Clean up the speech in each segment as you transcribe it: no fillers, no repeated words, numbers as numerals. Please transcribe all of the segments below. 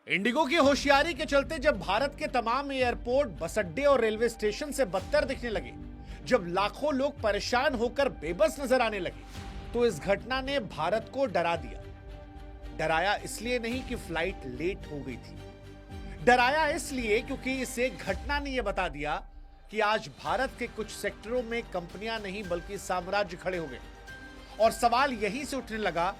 Indigo की होशियारी के चलते जब भारत के तमाम एयरपोर्ट, बस अड्डे और रेलवे स्टेशन से बदतर दिखने लगे, जब लाखों लोग परेशान होकर बेबस नजर आने लगे, तो इस घटना ने भारत को डरा दिया। डराया इसलिए नहीं कि फ्लाइट लेट हो गई थी, डराया इसलिए क्योंकि इस एक घटना ने यह बता दिया कि आज भारत के कुछ सेक्टरों में कंपनियां नहीं बल्कि साम्राज्य खड़े हो गए। और सवाल यहीं से उठने लगा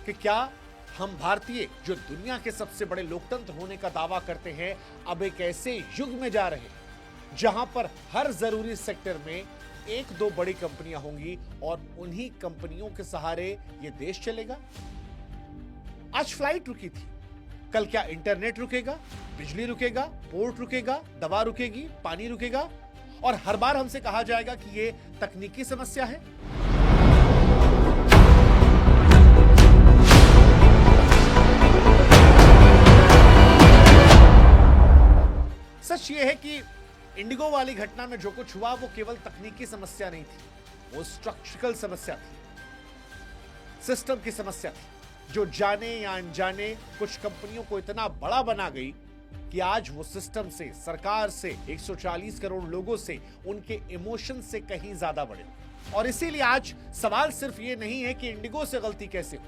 कि क्या हम भारतीय, जो दुनिया के सबसे बड़े लोकतंत्र होने का दावा करते हैं, अब एक ऐसे युग में जा रहे हैं जहां पर हर जरूरी सेक्टर में एक दो बड़ी कंपनियां होंगी और उन्हीं कंपनियों के सहारे यह देश चलेगा। आज फ्लाइट रुकी थी, कल क्या इंटरनेट रुकेगा, बिजली रुकेगा, पोर्ट रुकेगा, दवा रुकेगी, पानी रुकेगा, और हर बार हमसे कहा जाएगा कि यह तकनीकी समस्या है। सच ये है कि इंडिगो वाली घटना में जो कुछ हुआ वो केवल तकनीकी समस्या नहीं थी, वो स्ट्रक्चरल समस्या थी, सिस्टम की समस्या थी, जो जाने या अनजाने कुछ कंपनियों को इतना बड़ा बना गई कि आज वो सिस्टम से, सरकार से, 140 करोड़ लोगों से, उनके इमोशन से कहीं ज्यादा बड़े। और इसीलिए आज सवाल सिर्फ ये नहीं है कि इंडिगो से गलती कैसे हो,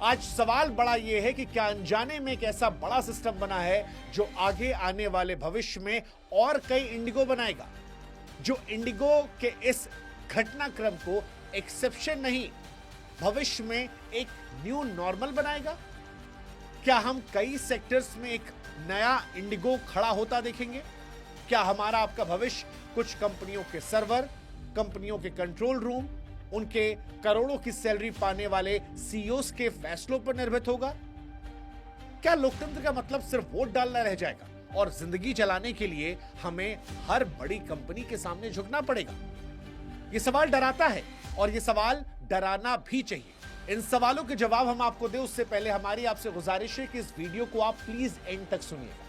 आज सवाल बड़ा यह है कि क्या अनजाने में एक ऐसा बड़ा सिस्टम बना है जो आगे आने वाले भविष्य में और कई इंडिगो बनाएगा, जो इंडिगो के इस घटनाक्रम को एक्सेप्शन नहीं, भविष्य में एक न्यू नॉर्मल बनाएगा। क्या हम कई सेक्टर्स में एक नया इंडिगो खड़ा होता देखेंगे? क्या हमारा आपका भविष्य कुछ कंपनियों के सर्वर, कंपनियों के कंट्रोल रूम, उनके करोड़ों की सैलरी पाने वाले सीईओस के फैसलों पर निर्भर होगा? क्या लोकतंत्र का मतलब सिर्फ वोट डालना रह जाएगा और जिंदगी चलाने के लिए हमें हर बड़ी कंपनी के सामने झुकना पड़ेगा? यह सवाल डराता है और यह सवाल डराना भी चाहिए। इन सवालों के जवाब हम आपको दें उससे पहले हमारी आपसे गुजारिश है कि इस वीडियो को आप प्लीज एंड तक सुनिएगा,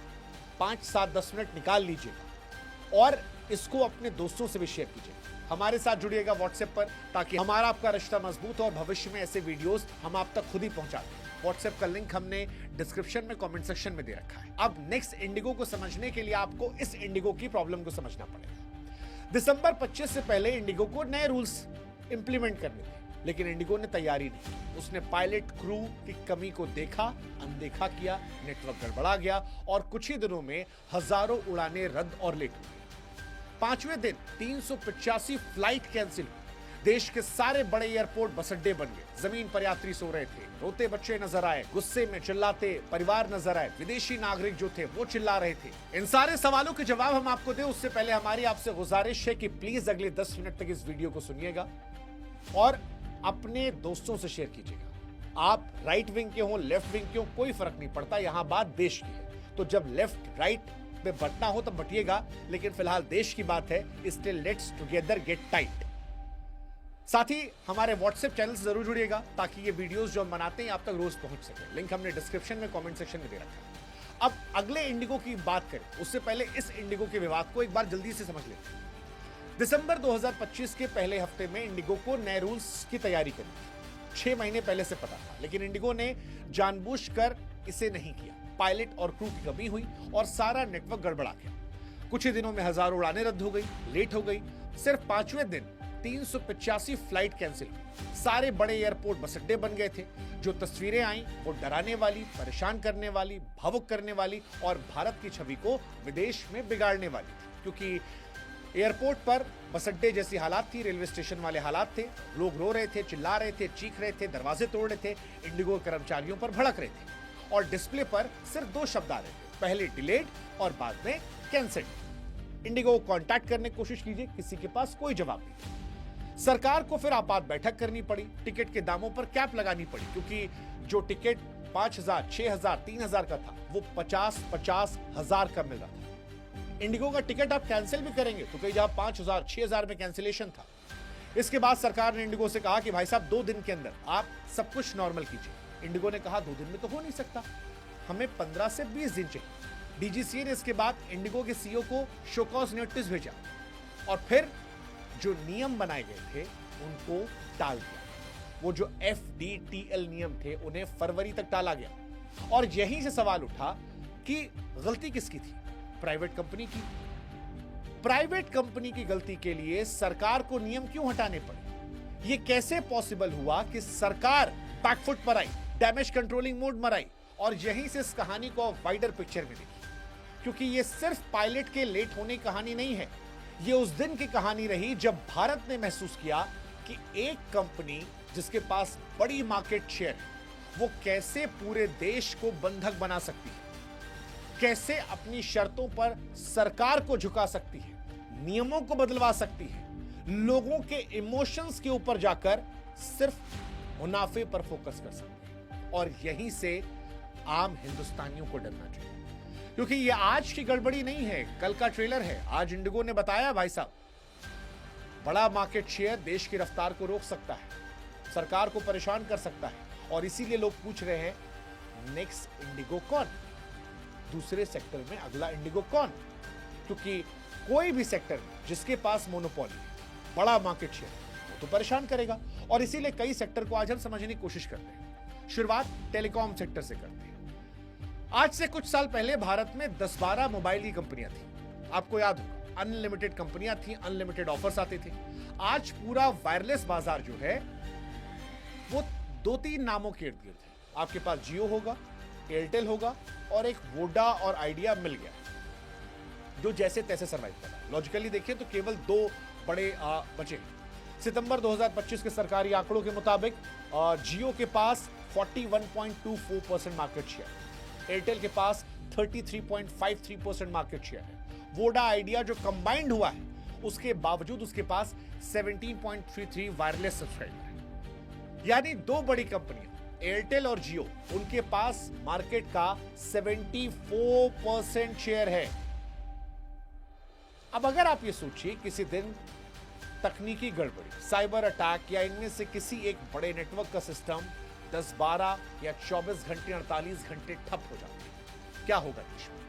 5, 7, 10 मिनट निकाल लीजिएगा और इसको अपने दोस्तों से भी शेयर कीजिएगा। हमारे साथ जुड़िएगा व्हाट्सएप पर ताकि हमारा आपका रिश्ता मजबूत हो और भविष्य में ऐसे वीडियोस हम आप तक खुद ही पहुंचा दें। व्हाट्सएप का लिंक हमने डिस्क्रिप्शन में, कमेंट सेक्शन में दे रखा है। अब नेक्स्ट इंडिगो को समझने के लिए आपको इस इंडिगो की प्रॉब्लम को समझना पड़ेगा। दिसंबर 25 से पहले इंडिगो को नए रूल्स इंप्लीमेंट करने थे, लेकिन इंडिगो ने तैयारी नहीं की। उसने पायलट क्रू की कमी को देखा, अनदेखा किया, नेटवर्क गड़बड़ा गया और कुछ ही दिनों में हजारों उड़ानें रद्द और लेट हुई। 5वें दिन 385 फ्लाइट कैंसिल हुई। देश के सारे बड़े एयरपोर्ट बस अड्डे बन गए। जमीन पर यात्री सो रहे थे, रोते बच्चे नजर आए, गुस्से में चिल्लाते परिवार नजर आए, विदेशी नागरिक जो थे वो चिल्ला रहे थे। इन सारे सवालों के जवाब हम आपको दें उससे पहले हमारी आपसे गुजारिश है कि प्लीज अगले 10 मिनट तक इस वीडियो को सुनिएगा और अपने दोस्तों से शेयर कीजिएगा। आप राइट विंग के हो, लेफ्ट विंग के हो, कोई फर्क नहीं पड़ता, यहां बात देश की है। तो जब लेफ्ट राइट में बंटना हो तब बटिएगा, लेकिन फिलहाल देश की बात है, still let's together get tight. साथ ही हमारे व्हाट्सएप चैनल से जरूर जुड़िएगा ताकि ये वीडियोस जो हम बनाते हैं आप तक रोज पहुंच सके। लिंक हमने डिस्क्रिप्शन में, कमेंट सेक्शन में दे रखा है। अब अगले इंडिगो की बात करें उससे पहले इस इंडिगो के विवाद को एक बार जल्दी से समझ लेते हैं। दिसंबर 2025 के पहले हफ्ते में इंडिगो को नए रूल्स की तैयारी करी। 6 महीने पहले से पता था, लेकिन इंडिगो ने जानबूझकर इसे नहीं किया। पायलट और क्रू की कमी हुई और सारा नेटवर्क गड़बड़ा गया। कुछ ही दिनों में हजारों उड़ानें रद्द हो गई, लेट हो गई। सिर्फ 5वें दिन 385 फ्लाइट कैंसिल हुई। सारे बड़े एयरपोर्ट बस अड्डे बन गए थे। जो तस्वीरें आई वो डराने वाली, परेशान करने वाली, भावुक करने वाली और भारत की छवि को विदेश में बिगाड़ने वाली थी, क्योंकि एयरपोर्ट पर बस अड्डे जैसी हालात थी, रेलवे स्टेशन वाले हालात थे। लोग रो रहे थे, चिल्ला रहे थे, चीख रहे थे, दरवाजे तोड़ रहे थे, इंडिगो कर्मचारियों पर भड़क रहे थे और डिस्प्ले पर सिर्फ 2 शब्द आ रहे थे, पहले डिलेड और बाद में कैंसिल्ड। इंडिगो को कांटेक्ट करने की कोशिश कीजिए, किसी के पास कोई जवाब नहीं। सरकार को फिर आपात बैठक करनी पड़ी, टिकट के दामों पर कैप लगानी पड़ी, क्योंकि जो टिकट 5,000, 6,000, 3,000 का था वो 50,000 का मिल रहा था। इंडिगो का टिकट आप कैंसिल भी करेंगे तो कहीं जहां 5,000, 6,000 में कैंसिलेशन था। इसके बाद सरकार ने इंडिगो से कहा कि भाई साहब 2 दिन के अंदर आप सब कुछ नॉर्मल कीजिए। इंडिगो ने कहा 2 दिन में तो हो नहीं सकता, हमें 15 से 20 दिन चाहिए। डीजीसीए ने इसके बाद इंडिगो के सीईओ को शो कॉज नोटिस भेजा और फिर जो नियम बनाए गए थे उनको टाल दिया। वो जो FDTL नियम थे उन्हें फरवरी तक टाला गया। और यहीं से सवाल उठा कि गलती किसकी थी? प्राइवेट कंपनी की। प्राइवेट कंपनी की गलती के लिए सरकार को नियम क्यों हटाने पड़े? यह कैसे पॉसिबल हुआ कि सरकार बैकफुट पर आई, डैमेज कंट्रोलिंग मोड में आई और यहीं से इस कहानी को वाइडर पिक्चर में देखी? क्योंकि यह सिर्फ पायलट के लेट होने की कहानी नहीं है, यह उस दिन की कहानी रही जब भारत ने महसूस किया कि एक कंपनी जिसके पास बड़ी मार्केट शेयर है, वो कैसे पूरे देश को बंधक बना सकती है, कैसे अपनी शर्तों पर सरकार को झुका सकती है, नियमों को बदलवा सकती है, लोगों के इमोशंस के ऊपर जाकर सिर्फ मुनाफे पर फोकस कर सकती है। और यहीं से आम हिंदुस्तानियों को डरना चाहिए, क्योंकि ये आज की गड़बड़ी नहीं है, कल का ट्रेलर है। आज इंडिगो ने बताया भाई साहब, बड़ा मार्केट शेयर देश की रफ्तार को रोक सकता है, सरकार को परेशान कर सकता है। और इसीलिए लोग पूछ रहे हैं नेक्स्ट इंडिगो कौन, दूसरे सेक्टर में अगला इंडिगो कौन? क्योंकि कोई भी सेक्टर जिसके पास मोनोपोली, बड़ा मार्केट शेयर, वो तो परेशान करेगा। और इसीलिए कई सेक्टर को आज हम समझने की कोशिश करते हैं। शुरुआत टेलीकॉम सेक्टर से करते हैं। आज से कुछ साल पहले भारत में 10-12 मोबाइल की कंपनियां थी। आपको याद होगा, अनलिमिटेड कंपनियां थी, अनलिमिटेड ऑफर्स आते थे। आज पूरा वायरलेस बाजार जो है वो 2-3 नामों के इर्द गिर्द है। आपके पास जियो होगा, एयरटेल होगा और एक वोडा और आइडिया मिल गया, जो जैसे तैसे सर्वाइव कर रहा है। लॉजिकली देखिए तो केवल 2 बड़े बचे। सितंबर 2025 के सरकारी आंकड़ों के मुताबिक जियो के पास 41.24% मार्केट शेयर, एयरटेल के पास 33.53% मार्केट शेयर है। वोडा आइडिया जो कंबाइंड हुआ है, उसके बावजूद उसके पास 17.33 वायरलेस सब्सक्राइबर है। यानी 2 बड़ी कंपनियां एयरटेल और जियो, उनके पास मार्केट का 74% शेयर है। अब अगर आप ये सोचिए किसी दिन तकनीकी गड़बड़ी, साइबर अटैक या इनमें से किसी एक बड़े नेटवर्क का सिस्टम 10, 12 या 24 घंटे, 48 घंटे ठप हो जाता है, क्या होगा देश में?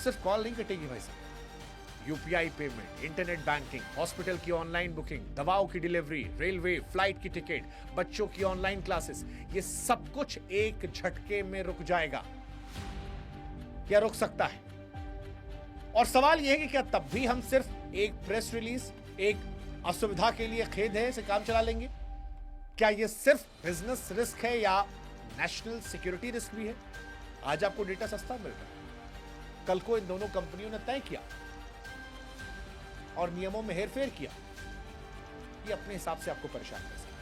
सिर्फ कॉल नहीं कटेगी भाई साहब, UPI payment, internet banking, hospital की ऑनलाइन बुकिंग, दवाओं की डिलीवरी, रेलवे, फ्लाइट की टिकट, बच्चों की ऑनलाइन क्लासेस, ये सब कुछ एक झटके में रुक जाएगा। क्या रुक सकता है? और सवाल यह है कि क्या तब भी हम सिर्फ एक प्रेस रिलीज, एक असुविधा के लिए खेद है से काम चला लेंगे? क्या यह सिर्फ बिजनेस रिस्क है या नेशनल सिक्योरिटी रिस्क भी है? आज आपको डेटा सस्ता मिल रहा है, कल को इन दोनों कंपनियों ने तय किया और नियमों में हेरफेर किया, ये अपने हिसाब से आपको परेशान कर सकता है।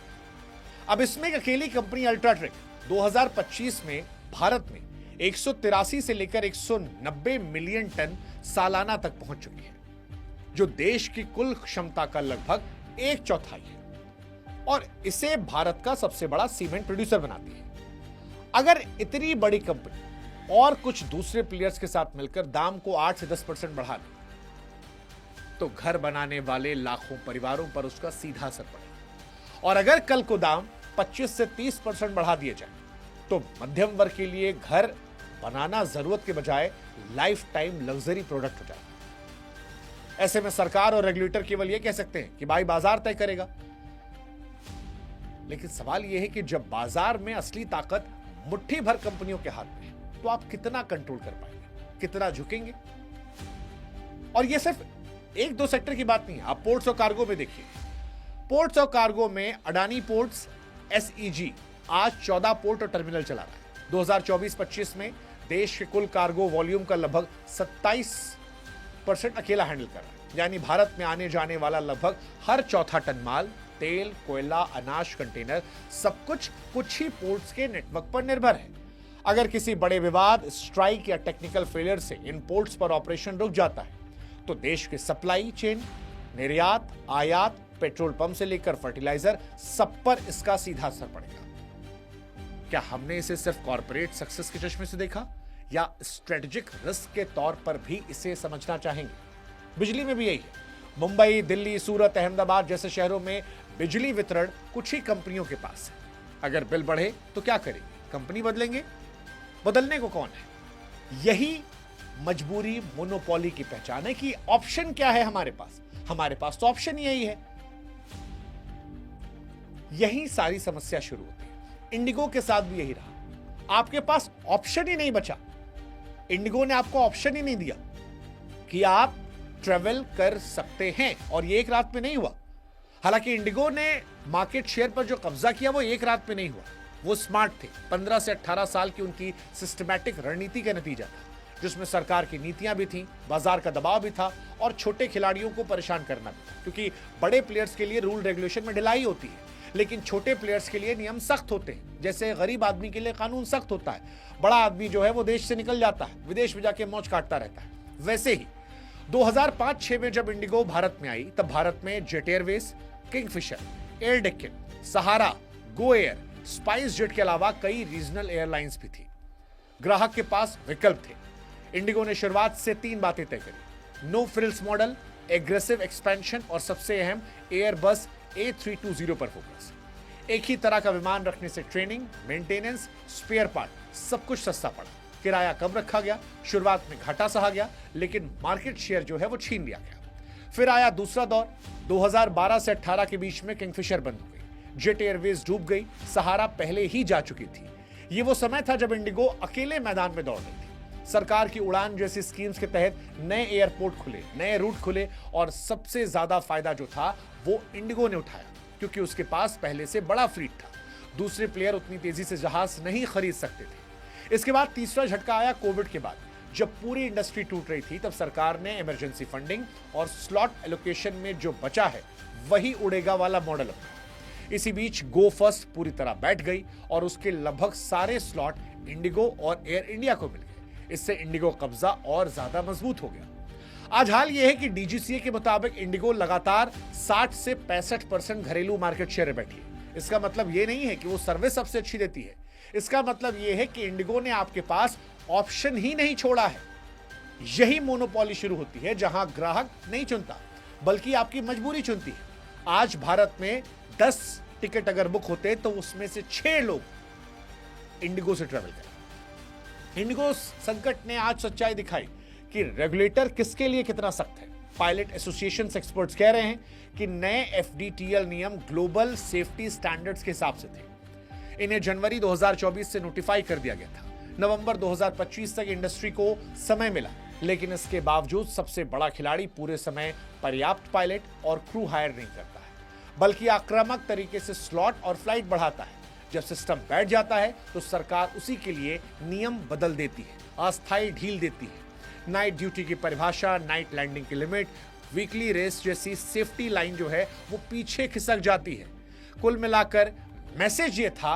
अब इसमें एक अकेली कंपनी अल्ट्राटेक 2025 में भारत में 183 से लेकर 190 मिलियन टन सालाना तक पहुंच चुकी है, जो देश की कुल क्षमता का लगभग 1/4 है और इसे भारत का सबसे बड़ा सीमेंट प्रोड्यूसर बनाती है। अगर इतनी बड़ी कंपनी और कुछ दूसरे प्लेयर्स के साथ मिलकर दाम को 8 से 10% बढ़ा दे, तो घर बनाने वाले लाखों परिवारों पर उसका सीधा असर पड़ेगा। और अगर कल को दाम 25 से 30% बढ़ा दिए जाए, तो मध्यम वर्ग के लिए घर बनाना जरूरत के बजाय लाइफ टाइम लग्जरी प्रोडक्ट हो जाएगा। ऐसे में सरकार और रेगुलेटर केवल यह कह सकते हैं कि भाई बाजार तय करेगा। लेकिन सवाल यह है कि जब बाजार में असली ताकत मुट्ठी भर कंपनियों के हाथ में है, तो आप कितना कंट्रोल कर पाएंगे, कितना झुकेंगे? और यह सिर्फ 1-2 सेक्टर की बात नहीं है। आप पोर्ट्स और कार्गो में देखिए, पोर्ट्स और कार्गो में अडानी पोर्ट्स SEG आज 14 पोर्ट और टर्मिनल चला रहा है। 2024-25 में देश के कुल कार्गो वॉल्यूम का लगभग 27% अकेला हैंडल कर रहा है। यानी भारत में आने जाने वाला लगभग हर चौथा टन माल, तेल, कोयला, अनाज, कंटेनर, सब कुछ ही पोर्ट्स के नेटवर्क पर निर्भर है। अगर किसी बड़े विवाद, स्ट्राइक या टेक्निकल फेलियर से इन पोर्ट्स पर ऑपरेशन रुक जाता है, तो देश के सप्लाई चेन, निर्यात, आयात, पेट्रोल पंप से लेकर फर्टिलाइजर, सब पर इसका सीधा असर पड़ेगा। क्या हमने इसे सिर्फ कॉर्पोरेट सक्सेस के चश्मे से देखा या स्ट्रेटेजिक रिस्क के तौर पर भी इसे समझना चाहेंगे? बिजली में भी यही है। मुंबई, दिल्ली, सूरत, अहमदाबाद जैसे शहरों में बिजली वितरण कुछ ही कंपनियों के पास है। अगर बिल बढ़े तो क्या करेंगे? कंपनी बदलेंगे? बदलने को कौन है? यही मजबूरी मोनोपोली की पहचान है कि ऑप्शन क्या है हमारे पास? हमारे पास तो ऑप्शन यही है। यही सारी समस्या शुरू होती है। इंडिगो के साथ भी यही रहा। आपके पास ऑप्शन ही नहीं बचा। इंडिगो ने आपको ऑप्शन ही नहीं दिया कि आप ट्रेवल कर सकते हैं, और ये एक रात में नहीं हुआ। हालांकि इंडिगो ने मार्केट शेयर पर जो कब्जा किया वो एक रात में नहीं हुआ। वो स्मार्ट थे। 15 से 18 साल की उनकी सिस्टमैटिक रणनीति का नतीजा था, जिसमें सरकार की नीतियां भी थीं, बाजार का दबाव भी था और छोटे खिलाड़ियों को परेशान करना भी था। क्योंकि बड़े प्लेयर्स के लिए रूल रेगुलेशन में ढिलाई होती है, लेकिन छोटे प्लेयर्स के लिए नियम सख्त होते हैं। जैसे गरीब आदमी के लिए कानून सख्त होता है, बड़ा आदमी जो है वो देश से निकल जाता है, विदेश में जाके मौज काटता रहता है। वैसे ही 2005-6 में जब इंडिगो भारत में आई, तब भारत में jet airways, Kingfisher, air Deccan, Sahara, go air, spice jet के अलावा कई रीजनल एयरलाइंस भी थी। ग्राहक के पास विकल्प थे। इंडिगो ने शुरुआत से 3 बातें तय करी: no frills model, aggressive expansion और सबसे अहम एयरबस A320 पर फोकस। एक ही तरह का विमान रखने से ट्रेनिंग, मेंटेनेंस, स्पेयर पार्ट सब कुछ सस्ता पड़ा। किराया कम रखा गया, शुरुआत में घाटा सहा गया, लेकिन मार्केट शेयर जो है वो छीन लिया गया। फिर आया दूसरा दौर। 2012 से 18 के बीच में किंगफिशर बंद हो गई, जेट एयरवेज डूब गई, सहारा पहले ही जा चुकी थी। ये वो समय था जब इंडिगो अकेले मैदान में दौड़ रही थी। सरकार की उड़ान जैसी स्कीम्स के तहत नए एयरपोर्ट खुले, नए रूट खुले, और सबसे ज्यादा फायदा जो था वो इंडिगो ने उठाया, क्योंकि उसके पास पहले से बड़ा फ्लीट था। दूसरे प्लेयर उतनी तेजी से जहाज नहीं खरीद सकते थे। इसके बाद तीसरा झटका आया कोविड के बाद। जब पूरी इंडस्ट्री टूट रही थी, तब सरकार ने इमरजेंसी फंडिंग और स्लॉट एलोकेशन में जो बचा है वही उड़ेगा वाला मॉडल अपनाया। इसी बीच गो फर्स्ट पूरी तरह बैठ गई और उसके लगभग सारे स्लॉट इंडिगो और एयर इंडिया को मिल गए। इससे इंडिगो कब्जा और ज्यादा मजबूत हो गया। आज हाल यह है कि डीजीसीए के मुताबिक इंडिगो लगातार 60 से 65% घरेलू मार्केट शेयर में बैठी है। इसका मतलब यह नहीं है कि वो सर्विस सबसे अच्छी देती है। इसका मतलब यह है कि इंडिगो ने आपके पास ऑप्शन ही नहीं छोड़ा है। यही मोनोपोली शुरू होती है, जहां ग्राहक नहीं चुनता बल्कि आपकी मजबूरी चुनती है। आज भारत में 10 टिकट अगर बुक होते तो उसमें से 6 लोग इंडिगो से ट्रेवल करें। इंडिगो संकट ने आज सच्चाई दिखाई कि रेगुलेटर किसके लिए कितना सख्त है। पायलट एसोसिएशन एक्सपर्ट्स कह रहे हैं कि नए एफडीटीएल नियम ग्लोबल सेफ्टी स्टैंडर्ड्स के हिसाब से थे। इन्हें जनवरी 2024 से नोटिफाई कर दिया गया था। नवंबर 2025 तक इंडस्ट्री को समय मिला, लेकिन इसके बावजूद सबसे बड़ा खिलाड़ी पूरे समय पर्याप्त पायलट और क्रू हायर नहीं करता है, बल्कि आक्रामक तरीके से स्लॉट और फ्लाइट बढ़ाता है। जब सिस्टम बैठ जाता है तो सरकार उसी के लिए नियम बदल देती है, अस्थायी ढील देती है। नाइट ड्यूटी की परिभाषा, नाइट लैंडिंग की लिमिट, वीकली रेस जैसी सेफ्टी लाइन जो है वो पीछे खिसक जाती है। कुल मिलाकर मैसेज ये था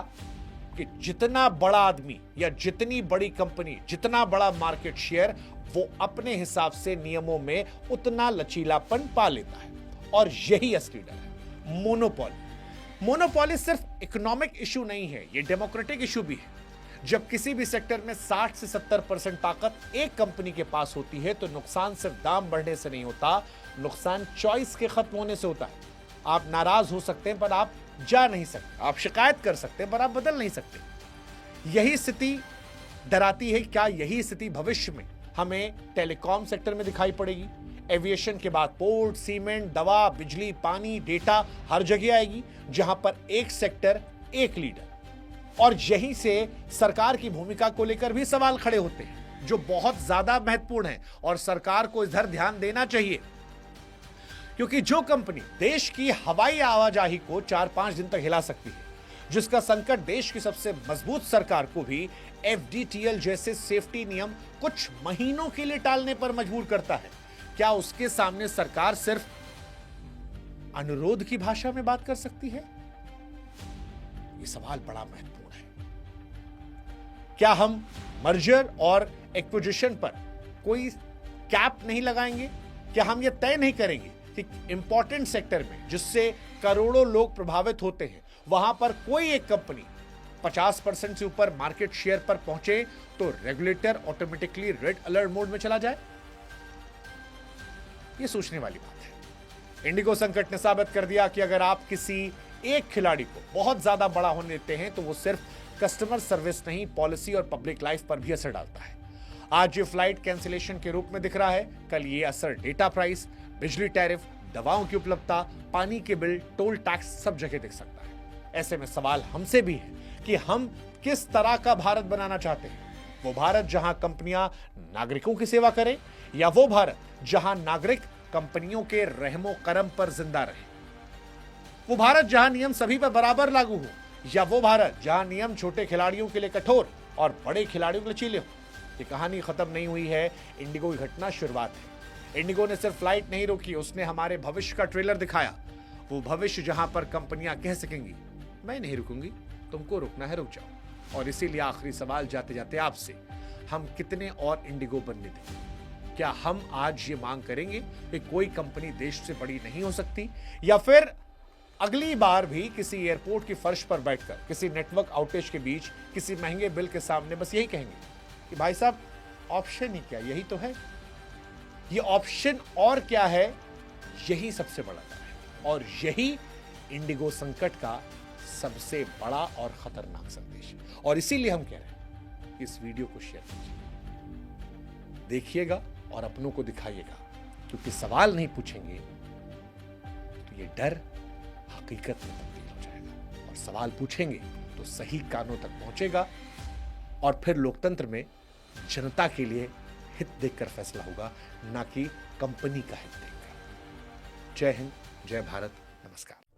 कि जितना बड़ा आदमी या जितनी बड़ी कंपनी, जितना बड़ा मार्केट शेयर, वो अपने हिसाब से नियमों में उतना लचीलापन पा लेता है। और यही असली डर है, मोनोपोली। मोनोपोली सिर्फ इकोनॉमिक इशू नहीं है, ये डेमोक्रेटिक इशू भी है। जब किसी भी सेक्टर में 60 से 70% ताकत एक कंपनी के पास होती है तो नुकसान सिर्फ दाम बढ़ने से नहीं होता, नुकसान चॉइस के खत्म होने से होता है। आप नाराज हो सकते हैं पर आप जा नहीं सकते, आप शिकायत कर सकते हैं पर आप बदल नहीं सकते। यही स्थिति डराती है। क्या यही स्थिति भविष्य में हमें टेलीकॉम सेक्टर में दिखाई पड़ेगी? एविएशन के बाद पोर्ट, सीमेंट, दवा, बिजली, पानी, डेटा हर जगह आएगी, जहां पर एक सेक्टर, एक लीडर। और यहीं से सरकार की भूमिका को लेकर भी सवाल खड़े होते हैं, जो बहुत ज्यादा महत्वपूर्ण है और सरकार को इधर ध्यान देना चाहिए। क्योंकि जो कंपनी देश की हवाई आवाजाही को 4-5 दिन तक हिला सकती है, जिसका संकट देश की सबसे मजबूत सरकार को भी एफडीटीएल जैसे सेफ्टी नियम कुछ महीनों के लिए टालने पर मजबूर करता है, क्या उसके सामने सरकार सिर्फ अनुरोध की भाषा में बात कर सकती है? यह सवाल बड़ा महत्वपूर्ण है। क्या हम मर्जर और एक्विजिशन पर कोई कैप नहीं लगाएंगे? क्या हम यह तय नहीं करेंगे कि इंपॉर्टेंट सेक्टर में जिससे करोड़ों लोग प्रभावित होते हैं, वहां पर कोई एक कंपनी 50% से ऊपर मार्केट शेयर पर पहुंचे तो regulator automatically red alert mode में चला जाए? यह सोचने वाली बात है। इंडिगो संकट ने साबित कर दिया कि अगर आप किसी एक खिलाड़ी को बहुत ज्यादा बड़ा होने देते हैं तो वो सिर्फ कस्टमर सर्विस नहीं, पॉलिसी और पब्लिक लाइफ पर भी असर डालता है। आज ये फ्लाइट कैंसिलेशन के रूप में दिख रहा है, कल ये असर डेटा प्राइस, बिजली टैरिफ, दवाओं की उपलब्धता, पानी के बिल, टोल टैक्स सब जगह दिख सकता है। ऐसे में सवाल हमसे भी है कि हम किस तरह का भारत बनाना चाहते हैं? वो भारत जहां कंपनियां नागरिकों की सेवा करें, या वो भारत जहां नागरिक कंपनियों के रहमो करम पर जिंदा रहे? वो भारत जहां नियम सभी पर बराबर लागू हो, या वो भारत जहां नियम छोटे खिलाड़ियों के लिए कठोर और बड़े खिलाड़ियों के लिए चीले हो? ये कहानी खत्म नहीं हुई है, इंडिगो की घटना शुरुआत है। इंडिगो ने सिर्फ फ्लाइट नहीं रोकी, उसने हमारे भविष्य का ट्रेलर दिखाया। वो भविष्य जहां पर कंपनियां कह सकेंगी, मैं नहीं रुकूंगी, तुमको रुकना है रुक जाओ। और इसीलिए आखिरी सवाल जाते जाते आपसे, हम कितने और इंडिगो बनने देंगे? क्या हम आज ये मांग करेंगे कि कोई कंपनी देश से बड़ी नहीं हो सकती, या फिर अगली बार भी किसी एयरपोर्ट की फर्श पर बैठकर किसी नेटवर्क आउटेज के बीच किसी महंगे बिल के सामने बस यही कहेंगे कि भाई साहब ऑप्शन ही क्या, यही तो है, ये ऑप्शन और क्या है, यही सबसे बड़ा डर है। और यही इंडिगो संकट का सबसे बड़ा और खतरनाक संदेश है। और इसीलिए हम कह रहे हैं कि इस वीडियो को शेयर कीजिए, देखिएगा और अपनों को दिखाइएगा, क्योंकि सवाल नहीं पूछेंगे तो ये डर हकीकत में तब्दील हो जाएगा, और सवाल पूछेंगे तो सही कानों तक पहुंचेगा, और फिर लोकतंत्र में जनता के लिए हित देखकर फैसला होगा, ना कि कंपनी का हित देखकर। जय हिंद, जय भारत, नमस्कार।